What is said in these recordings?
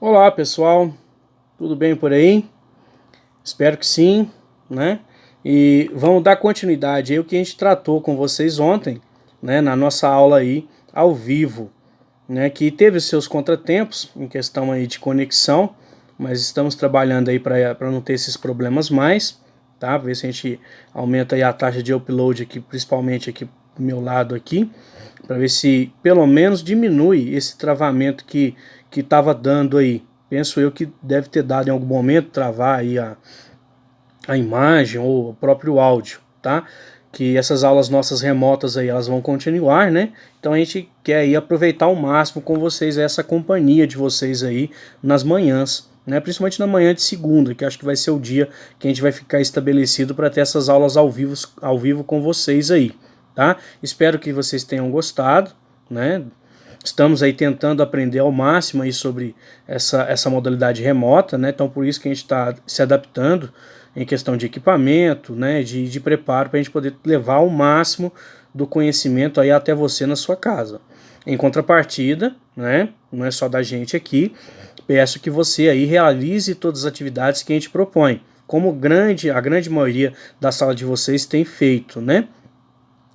Olá pessoal, tudo bem por aí? Espero que sim, né? E vamos dar continuidade aí ao que a gente tratou com vocês ontem, né? Na nossa aula aí ao vivo, né? Que teve os seus contratempos em questão aí de conexão, mas estamos trabalhando aí para não ter esses problemas mais, tá? Ver se a gente aumenta aí a taxa de upload aqui, principalmente aqui do meu lado aqui, para ver se pelo menos diminui esse travamento que estava dando aí. Penso eu que deve ter dado em algum momento travar aí a imagem ou o próprio áudio, tá? Que essas aulas nossas remotas aí elas vão continuar, né? Então a gente quer aí aproveitar ao máximo com vocês essa companhia de vocês aí nas manhãs, né? Principalmente na manhã de segunda, que acho que vai ser o dia que a gente vai ficar estabelecido para ter essas aulas ao vivo com vocês aí, tá? Espero que vocês tenham gostado, né? Estamos aí tentando aprender ao máximo aí sobre essa modalidade remota, né? Então por isso que a gente está se adaptando em questão de equipamento, né? De preparo para a gente poder levar ao máximo do conhecimento aí até você na sua casa. Em contrapartida, né? Não é só da gente aqui, peço que você aí realize todas as atividades que a gente propõe, como a grande maioria da sala de vocês tem feito, né?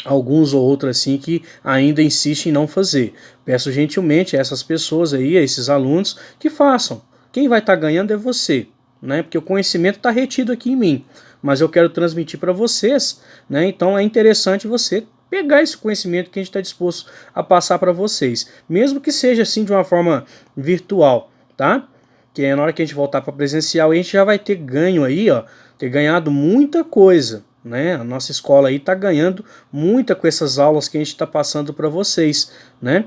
Alguns ou outros assim que ainda insistem em não fazer. Peço gentilmente a essas pessoas aí, a esses alunos, que façam. Quem vai estar ganhando é você, né? Porque o conhecimento está retido aqui em mim, mas eu quero transmitir para vocês, né? Então é interessante você pegar esse conhecimento que a gente está disposto a passar para vocês, mesmo que seja assim de uma forma virtual, tá? Que é na hora que a gente voltar para presencial, a gente já vai ter ganho aí, ó, ter ganhado muita coisa, né? A nossa escola aí está ganhando muita com essas aulas que a gente está passando para vocês, né?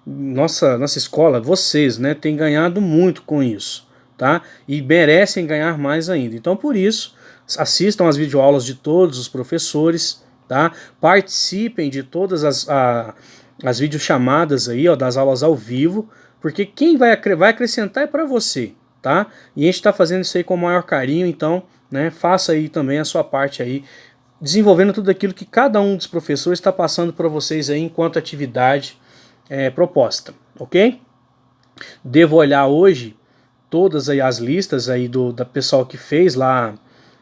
Nossa escola, vocês, né, tem ganhado muito com isso, tá? E merecem ganhar mais ainda. Então, por isso, assistam às videoaulas de todos os professores, tá? Participem de todas as videochamadas aí, ó, das aulas ao vivo, porque quem vai acrescentar é para você, tá? E a gente está fazendo isso aí com o maior carinho, então, né, faça aí também a sua parte aí, desenvolvendo tudo aquilo que cada um dos professores está passando para vocês aí enquanto atividade proposta, ok? Devo olhar hoje todas aí as listas aí da pessoal que fez lá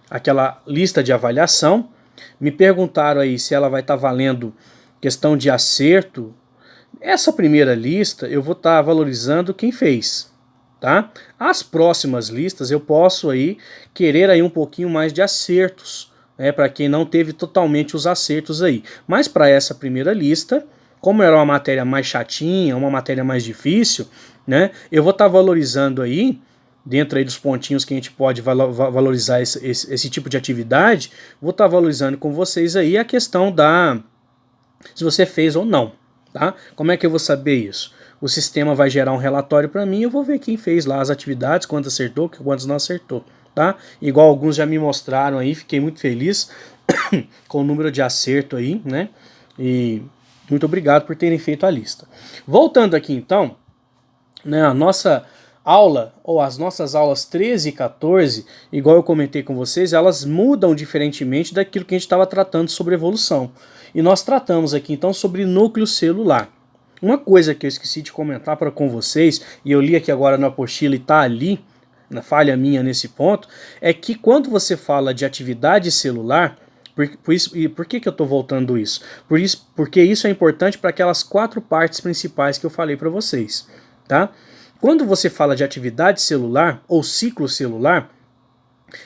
aquela lista de avaliação. Me perguntaram aí se ela vai estar valendo questão de acerto. Essa primeira lista eu vou estar valorizando quem fez, tá? As próximas listas eu posso aí querer aí um pouquinho mais de acertos, né, para quem não teve totalmente os acertos aí. Mas para essa primeira lista, como era uma matéria mais chatinha, uma matéria mais difícil, né, eu vou estar valorizando aí, dentro aí dos pontinhos que a gente pode valorizar esse tipo de atividade, vou estar valorizando com vocês aí a questão da se você fez ou não, tá? Como é que eu vou saber isso? O sistema vai gerar um relatório para mim, eu vou ver quem fez lá as atividades, quantos acertou, quantos não acertou, tá? Igual alguns já me mostraram aí, fiquei muito feliz com o número de acerto aí, né? E muito obrigado por terem feito a lista. Voltando aqui então, né, a nossa aula, ou as nossas aulas 13 e 14, igual eu comentei com vocês, elas mudam diferentemente daquilo que a gente estava tratando sobre evolução. E nós tratamos aqui então sobre núcleo celular. Uma coisa que eu esqueci de comentar com vocês, e eu li aqui agora na apostila e está ali, na falha minha nesse ponto, é que quando você fala de atividade celular, por que eu estou voltando isso? Porque isso é importante para aquelas 4 partes principais que eu falei para vocês, tá? Quando você fala de atividade celular ou ciclo celular,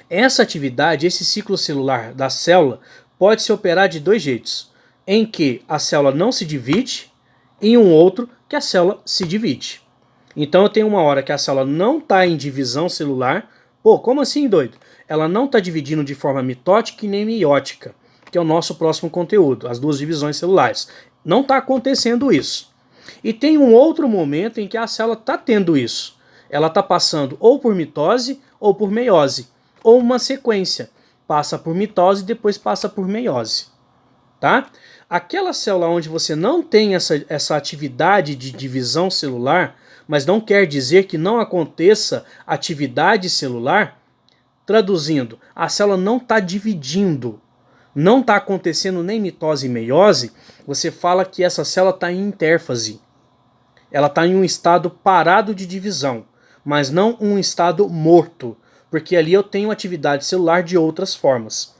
essa atividade, esse ciclo celular da célula pode se operar de 2 jeitos, em que a célula não se divide e um outro que a célula se divide. Então eu tenho uma hora que a célula não está em divisão celular. Pô, como assim, doido? Ela não está dividindo de forma mitótica e nem meiótica, que é o nosso próximo conteúdo, as 2 divisões celulares. Não está acontecendo isso. E tem um outro momento em que a célula está tendo isso. Ela está passando ou por mitose ou por meiose, ou uma sequência. Passa por mitose e depois passa por meiose. Tá? Aquela célula onde você não tem essa atividade de divisão celular, mas não quer dizer que não aconteça atividade celular, traduzindo, a célula não está dividindo, não está acontecendo nem mitose e meiose, você fala que essa célula está em intérfase. Ela está em um estado parado de divisão. mas não um estado morto, porque ali eu tenho atividade celular de outras formas.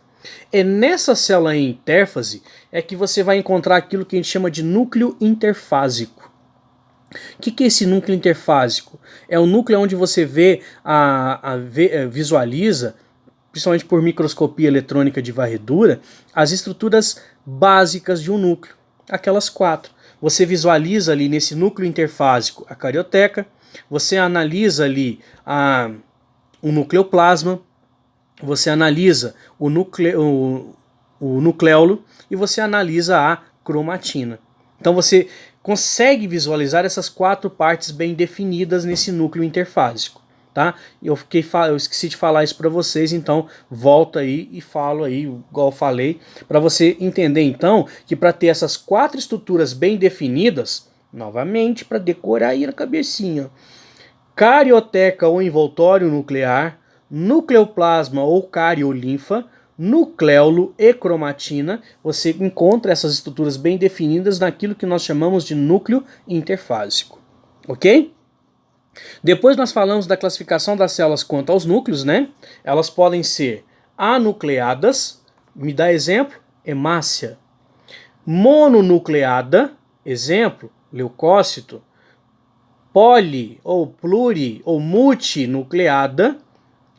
É nessa célula em intérfase é que você vai encontrar aquilo que a gente chama de núcleo interfásico. O que é esse núcleo interfásico? É o núcleo onde você visualiza, principalmente por microscopia eletrônica de varredura, as estruturas básicas de um núcleo, aquelas 4. Você visualiza ali nesse núcleo interfásico a carioteca, você analisa ali o nucleoplasma, você analisa o nucleolo e você analisa a cromatina. Então você consegue visualizar essas 4 partes bem definidas nesse núcleo interfásico. Tá? Eu esqueci de falar isso para vocês, então volto aí e falo aí, igual eu falei, para você entender então que para ter essas 4 estruturas bem definidas, novamente para decorar aí na cabecinha, carioteca ou envoltório nuclear, nucleoplasma ou cariolinfa, nucleolo e cromatina, você encontra essas estruturas bem definidas naquilo que nós chamamos de núcleo interfásico, ok? Depois nós falamos da classificação das células quanto aos núcleos, né? Elas podem ser anucleadas, me dá exemplo, hemácia. Mononucleada, exemplo, leucócito. Poli ou pluri ou multinucleada,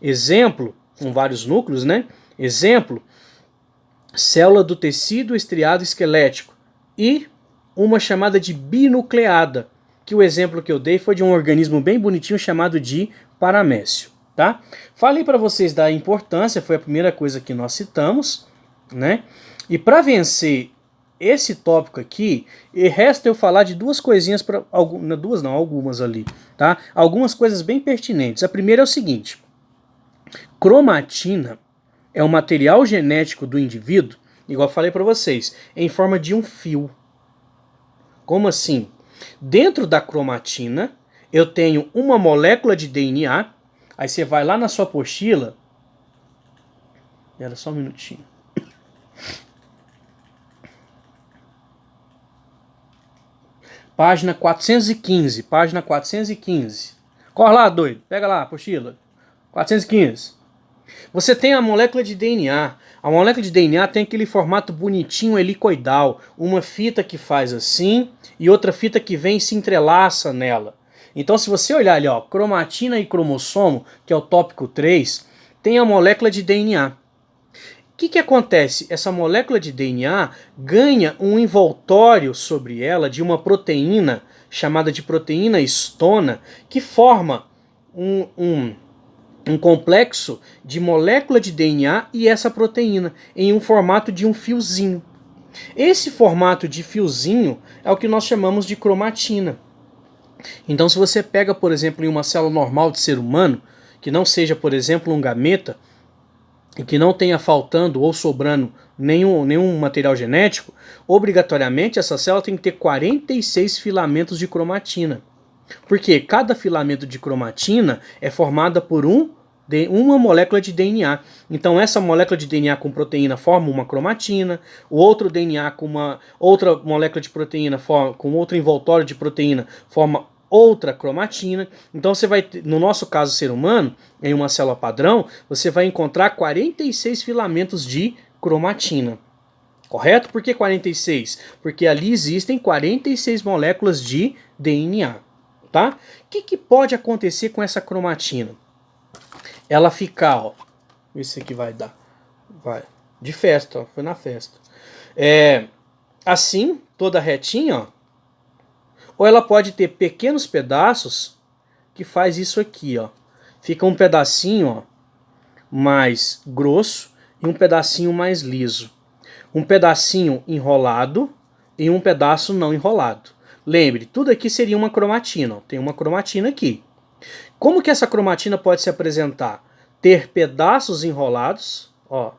exemplo, com vários núcleos, né? Exemplo, célula do tecido estriado esquelético. E uma chamada de binucleada, que o exemplo que eu dei foi de um organismo bem bonitinho chamado de paramécio, tá? Falei para vocês da importância, foi a primeira coisa que nós citamos, né? E para vencer esse tópico aqui, resta eu falar de duas coisinhas, algumas ali, tá? Algumas coisas bem pertinentes. A primeira é o seguinte: cromatina é um material genético do indivíduo, igual eu falei para vocês, em forma de um fio. Como assim? Dentro da cromatina, eu tenho uma molécula de DNA, aí você vai lá na sua apostila, era só um minutinho. Página 415, página 415. Corre lá, doido, pega lá a apostila. 415. Você tem a molécula de DNA. A molécula de DNA tem aquele formato bonitinho helicoidal, uma fita que faz assim e outra fita que vem e se entrelaça nela. Então se você olhar ali, ó, cromatina e cromossomo, que é o tópico 3, tem a molécula de DNA. O que acontece? Essa molécula de DNA ganha um envoltório sobre ela de uma proteína chamada de proteína histona, que forma um complexo de molécula de DNA e essa proteína em um formato de um fiozinho. Esse formato de fiozinho é o que nós chamamos de cromatina. Então se você pega, por exemplo, em uma célula normal de ser humano, que não seja, por exemplo, um gameta, e que não tenha faltando ou sobrando nenhum material genético, obrigatoriamente essa célula tem que ter 46 filamentos de cromatina. Porque cada filamento de cromatina é formada por uma molécula de DNA. Então essa molécula de DNA com proteína forma uma cromatina, o outro DNA com uma outra molécula de proteína com outro envoltório de proteína forma outra cromatina. Então você vai ter, no nosso caso ser humano, em uma célula padrão, você vai encontrar 46 filamentos de cromatina. Correto? Por que 46? Porque ali existem 46 moléculas de DNA. Tá? O que pode acontecer com essa cromatina? Ela ficar, ó, esse aqui vai dar, vai, de festa, ó, foi na festa. Assim, toda retinha, ó. Ou ela pode ter pequenos pedaços que faz isso aqui, ó. Fica um pedacinho, ó, mais grosso e um pedacinho mais liso. Um pedacinho enrolado e um pedaço não enrolado. Lembre, tudo aqui seria uma cromatina. Ó. Tem uma cromatina aqui. Como que essa cromatina pode se apresentar? Ter pedaços enrolados, ó,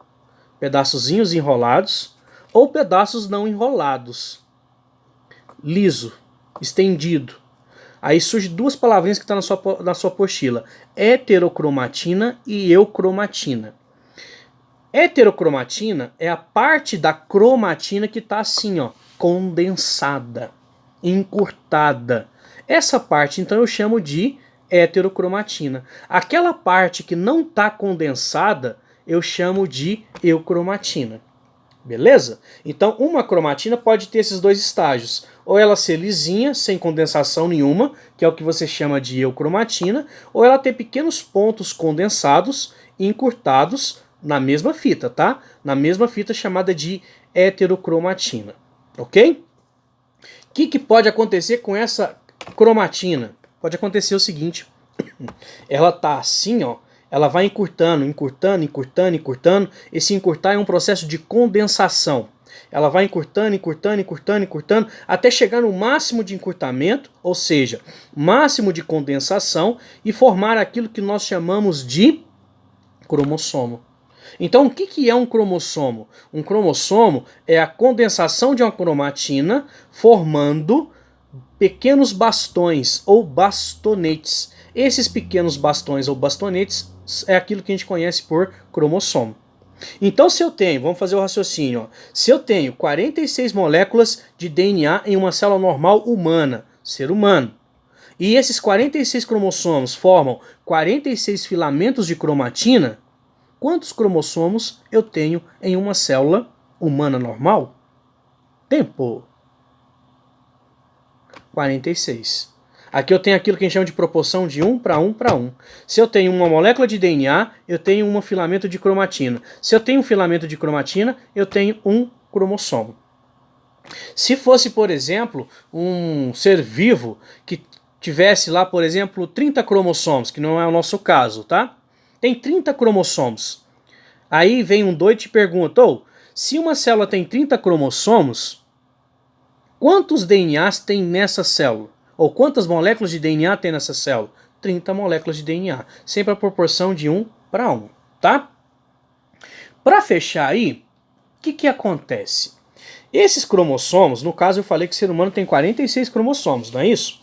pedaçozinhos enrolados, ou pedaços não enrolados. Liso, estendido. Aí surgem duas palavrinhas que estão na sua apostila. Heterocromatina e eucromatina. Heterocromatina é a parte da cromatina que está assim, ó, condensada, encurtada. Essa parte, então, eu chamo de heterocromatina. Aquela parte que não está condensada, eu chamo de eucromatina. Beleza? Então, uma cromatina pode ter esses dois estágios. Ou ela ser lisinha, sem condensação nenhuma, que é o que você chama de eucromatina, ou ela ter pequenos pontos condensados e encurtados na mesma fita, tá? Na mesma fita chamada de heterocromatina. Ok? O que pode acontecer com essa cromatina? Pode acontecer o seguinte. Ela tá assim, ó. Ela vai encurtando, encurtando, encurtando, encurtando. Esse encurtar é um processo de condensação. Ela vai encurtando, encurtando, encurtando, encurtando, até chegar no máximo de encurtamento, ou seja, máximo de condensação, e formar aquilo que nós chamamos de cromossomo. Então, o que é um cromossomo? Um cromossomo é a condensação de uma cromatina formando pequenos bastões ou bastonetes. Esses pequenos bastões ou bastonetes é aquilo que a gente conhece por cromossomo. Então, se eu tenho, vamos fazer o raciocínio, ó, se eu tenho 46 moléculas de DNA em uma célula normal humana, ser humano, e esses 46 cromossomos formam 46 filamentos de cromatina, quantos cromossomos eu tenho em uma célula humana normal? Tempo. 46. Aqui eu tenho aquilo que a gente chama de proporção de 1 para 1 para 1. Se eu tenho uma molécula de DNA, eu tenho um filamento de cromatina. Se eu tenho um filamento de cromatina, eu tenho um cromossomo. Se fosse, por exemplo, um ser vivo que tivesse lá, por exemplo, 30 cromossomos, que não é o nosso caso, tá? Tem 30 cromossomos. Aí vem um doido e te pergunta, se uma célula tem 30 cromossomos, quantos DNAs tem nessa célula? Ou quantas moléculas de DNA tem nessa célula? 30 moléculas de DNA. Sempre a proporção de 1 para 1, tá? Para fechar aí, o que acontece? Esses cromossomos, no caso eu falei que o ser humano tem 46 cromossomos, não é isso?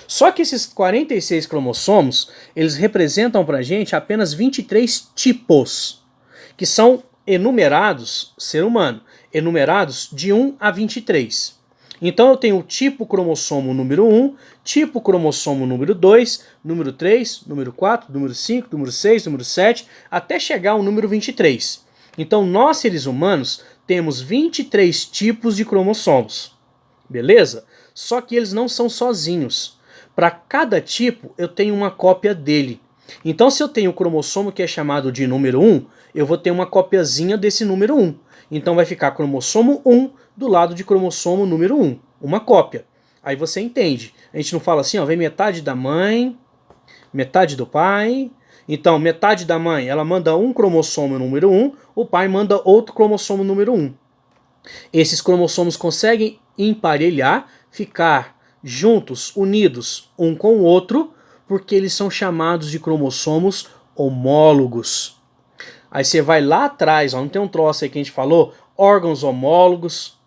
Só que esses 46 cromossomos, eles representam pra gente apenas 23 tipos, que são enumerados, ser humano, enumerados de 1 a 23. Então eu tenho o tipo cromossomo número 1, tipo cromossomo número 2, número 3, número 4, número 5, número 6, número 7, até chegar ao número 23. Então nós, seres humanos, temos 23 tipos de cromossomos. Beleza? Só que eles não são sozinhos. Para cada tipo, eu tenho uma cópia dele. Então se eu tenho o cromossomo que é chamado de número 1, eu vou ter uma copiazinha desse número 1. Então vai ficar cromossomo 1 do lado de cromossomo número 1, uma cópia. Aí você entende. A gente não fala assim, vem metade da mãe, metade do pai. Então, metade da mãe, ela manda um cromossomo número 1, o pai manda outro cromossomo número 1. Esses cromossomos conseguem emparelhar, ficar juntos, unidos um com o outro, porque eles são chamados de cromossomos homólogos. Aí você vai lá atrás, não tem um troço aí que a gente falou? Órgãos homólogos,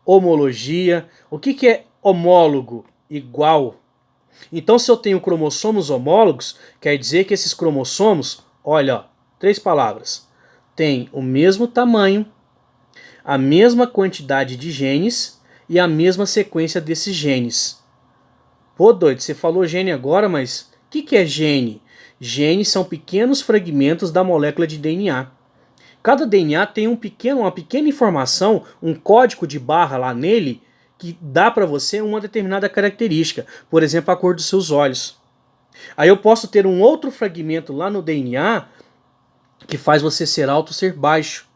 homologia. O que é homólogo? Igual. Então, se eu tenho cromossomos homólogos, quer dizer que esses cromossomos, olha, 3 palavras, têm o mesmo tamanho, a mesma quantidade de genes e a mesma sequência desses genes. Pô, doido, você falou gene agora, mas o que é gene? Genes são pequenos fragmentos da molécula de DNA. Cada DNA tem uma pequena informação, um código de barra lá nele, que dá para você uma determinada característica. Por exemplo, a cor dos seus olhos. Aí eu posso ter um outro fragmento lá no DNA que faz você ser alto ou ser baixo.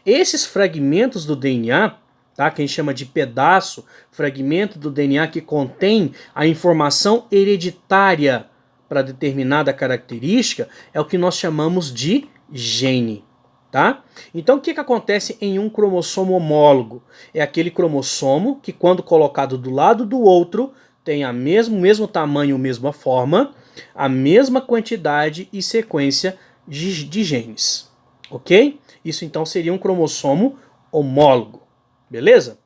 Esses fragmentos do DNA, tá, que a gente chama de pedaço, fragmento do DNA que contém a informação hereditária para determinada característica, é o que nós chamamos de gene. Tá? Então o que acontece em um cromossomo homólogo? É aquele cromossomo que, quando colocado do lado do outro, tem o mesmo tamanho, mesma forma, a mesma quantidade e sequência de genes. Ok? Isso então seria um cromossomo homólogo. Beleza?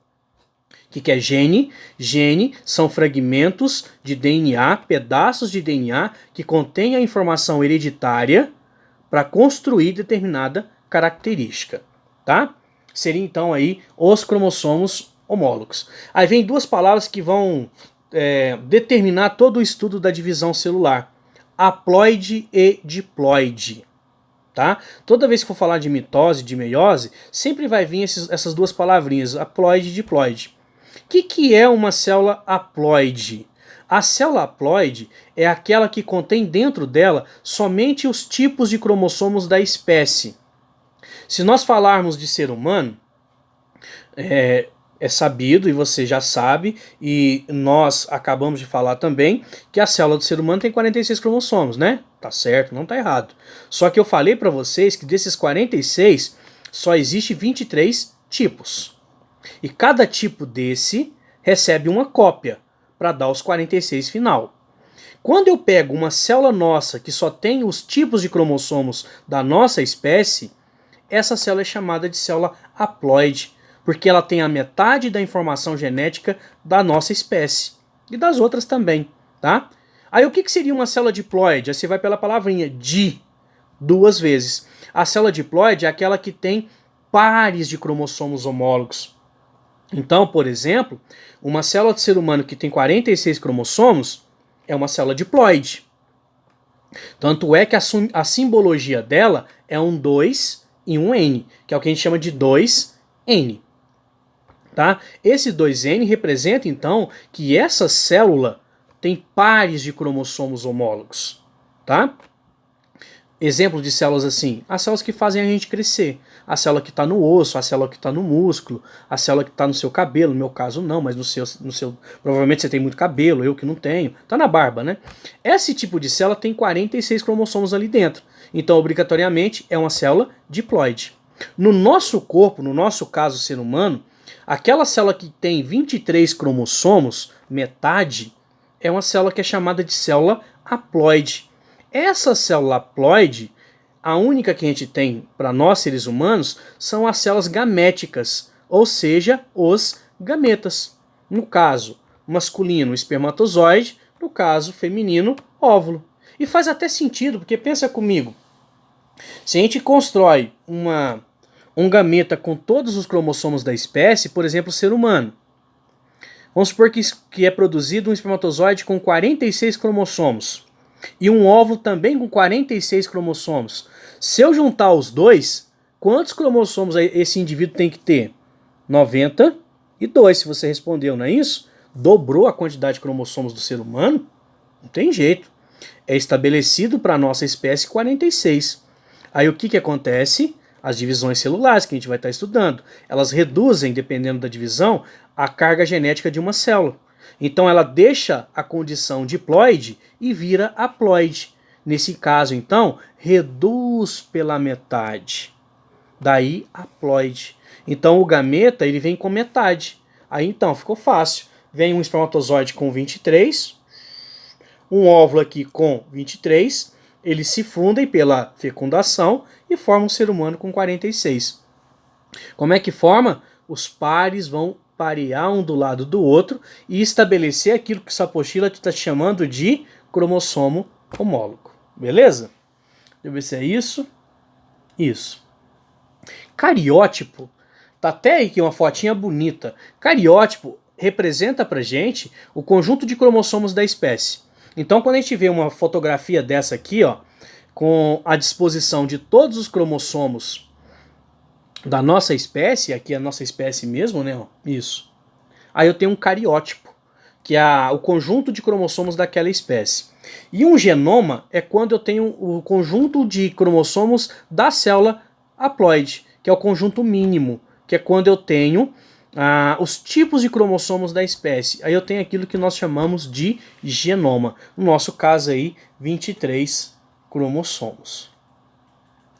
O que é gene? Gene são fragmentos de DNA, pedaços de DNA que contêm a informação hereditária para construir determinada característica, tá? Seria então aí os cromossomos homólogos. Aí vem 2 palavras que vão determinar todo o estudo da divisão celular. haploide e diploide. Tá? Toda vez que for falar de mitose, de meiose, sempre vai vir essas duas palavrinhas, haploide e diploide. O que é uma célula haploide? A célula haploide é aquela que contém dentro dela somente os tipos de cromossomos da espécie. Se nós falarmos de ser humano, é sabido, e você já sabe, e nós acabamos de falar também, que a célula do ser humano tem 46 cromossomos, né? Tá certo, não tá errado. Só que eu falei para vocês que desses 46, só existe 23 tipos. E cada tipo desse recebe uma cópia para dar os 46 final. Quando eu pego uma célula nossa que só tem os tipos de cromossomos da nossa espécie, essa célula é chamada de célula haploide, porque ela tem a metade da informação genética da nossa espécie e das outras também, tá? Aí o que seria uma célula diploide? Aí você vai pela palavrinha di, duas vezes. A célula diploide é aquela que tem pares de cromossomos homólogos. Então, por exemplo, uma célula de ser humano que tem 46 cromossomos é uma célula diploide. Tanto é que a simbologia dela é um 2 e um N, que é o que a gente chama de 2N. Tá? Esse 2N representa, então, que essa célula tem pares de cromossomos homólogos. Tá? Exemplos de células assim, as células que fazem a gente crescer. A célula que está no osso, a célula que está no músculo, a célula que está no seu cabelo, no meu caso não, mas no seu provavelmente você tem muito cabelo, eu que não tenho, está na barba, né? Esse tipo de célula tem 46 cromossomos ali dentro, então obrigatoriamente é uma célula diploide. No nosso corpo, no nosso caso ser humano, aquela célula que tem 23 cromossomos, metade, é uma célula que é chamada de célula haploide. Essa célula haploide, a única que a gente tem para nós seres humanos, são as células gaméticas, ou seja, os gametas. No caso masculino, espermatozoide, no caso feminino, óvulo. E faz até sentido, porque pensa comigo, se a gente constrói um gameta com todos os cromossomos da espécie, por exemplo, o ser humano, vamos supor que é produzido um espermatozoide com 46 cromossomos, e um óvulo também com 46 cromossomos. Se eu juntar os dois, quantos cromossomos esse indivíduo tem que ter? 92, se você respondeu, não é isso? Dobrou a quantidade de cromossomos do ser humano? Não tem jeito. É estabelecido para a nossa espécie 46. Aí o que acontece? As divisões celulares que a gente vai estar estudando, elas reduzem, dependendo da divisão, a carga genética de uma célula. Então ela deixa a condição diploide e vira haploide. Nesse caso, então, reduz pela metade. Daí, haploide. Então o gameta ele vem com metade. Aí então, ficou fácil. Vem um espermatozoide com 23, um óvulo aqui com 23, eles se fundem pela fecundação e formam um ser humano com 46. Como é que forma? Os pares vão parear um do lado do outro e estabelecer aquilo que Sapochila está chamando de cromossomo homólogo. Beleza? Deixa eu ver se é isso. Isso. Cariótipo. Tá até aí que uma fotinha bonita. Cariótipo representa pra gente o conjunto de cromossomos da espécie. Então quando a gente vê uma fotografia dessa aqui, ó, com a disposição de todos os cromossomos da nossa espécie, aqui é a nossa espécie mesmo, né? Isso. Aí eu tenho um cariótipo, que é o conjunto de cromossomos daquela espécie. E um genoma é quando eu tenho o conjunto de cromossomos da célula haploide, que é o conjunto mínimo, que é quando eu tenho os tipos de cromossomos da espécie. Aí eu tenho aquilo que nós chamamos de genoma. No nosso caso aí, 23 cromossomos.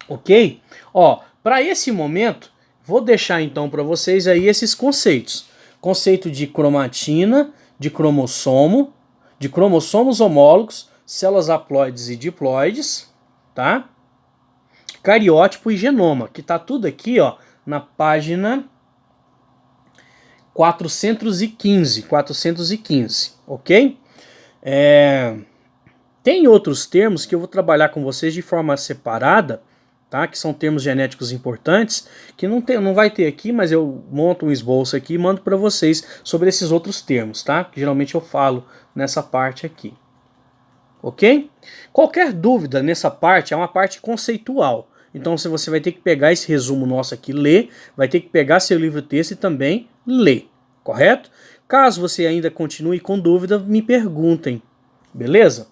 Ok? Ó, para esse momento, vou deixar então para vocês aí esses conceitos. Conceito de cromatina, de cromossomo, de cromossomos homólogos, células haploides e diploides, tá? Cariótipo e genoma, que tá tudo aqui, ó, na página 415, ok? Tem outros termos que eu vou trabalhar com vocês de forma separada, tá? Que são termos genéticos importantes, que não vai ter aqui, mas eu monto um esboço aqui e mando para vocês sobre esses outros termos, tá? Que geralmente eu falo nessa parte aqui. ok? Qualquer dúvida nessa parte é uma parte conceitual. Então você vai ter que pegar esse resumo nosso aqui, ler, vai ter que pegar seu livro-texto e também ler, correto? Caso você ainda continue com dúvida, me perguntem, beleza?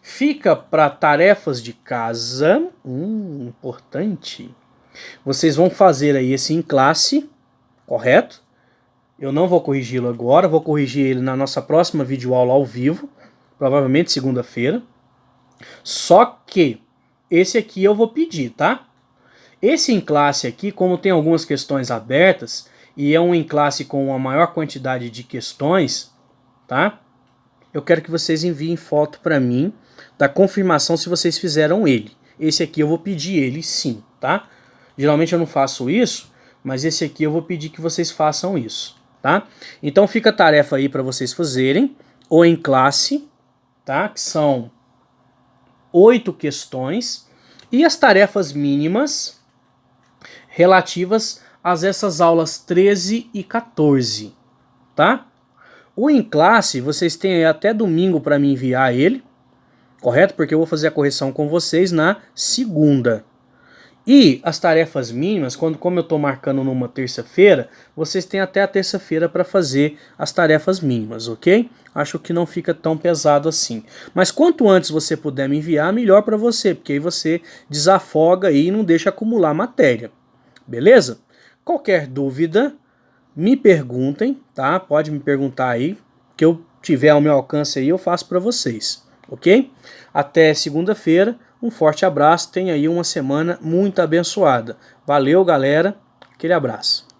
Fica para tarefas de casa, importante. Vocês vão fazer aí esse em classe, correto? Eu não vou corrigi-lo agora, vou corrigir ele na nossa próxima videoaula ao vivo, provavelmente segunda-feira. Só que esse aqui eu vou pedir, tá? Esse em classe aqui, como tem algumas questões abertas, e é um em classe com uma maior quantidade de questões, tá? Eu quero que vocês enviem foto para mim da confirmação se vocês fizeram ele. Esse aqui eu vou pedir ele sim, tá? Geralmente eu não faço isso, mas esse aqui eu vou pedir que vocês façam isso, tá? Então fica a tarefa aí para vocês fazerem, o em classe, tá? Que são 8 questões, e as tarefas mínimas relativas a essas aulas 13 e 14, tá? O em classe, vocês têm até domingo para me enviar ele, correto? Porque eu vou fazer a correção com vocês na segunda. E as tarefas mínimas, como eu estou marcando numa terça-feira, vocês têm até a terça-feira para fazer as tarefas mínimas, ok? Acho que não fica tão pesado assim. Mas quanto antes você puder me enviar, melhor para você, porque aí você desafoga aí e não deixa acumular matéria. Beleza? Qualquer dúvida, me perguntem, tá? Pode me perguntar aí, que eu tiver ao meu alcance aí, eu faço para vocês, ok? Até segunda-feira. Um forte abraço, tenha aí uma semana muito abençoada. Valeu, galera. Aquele abraço.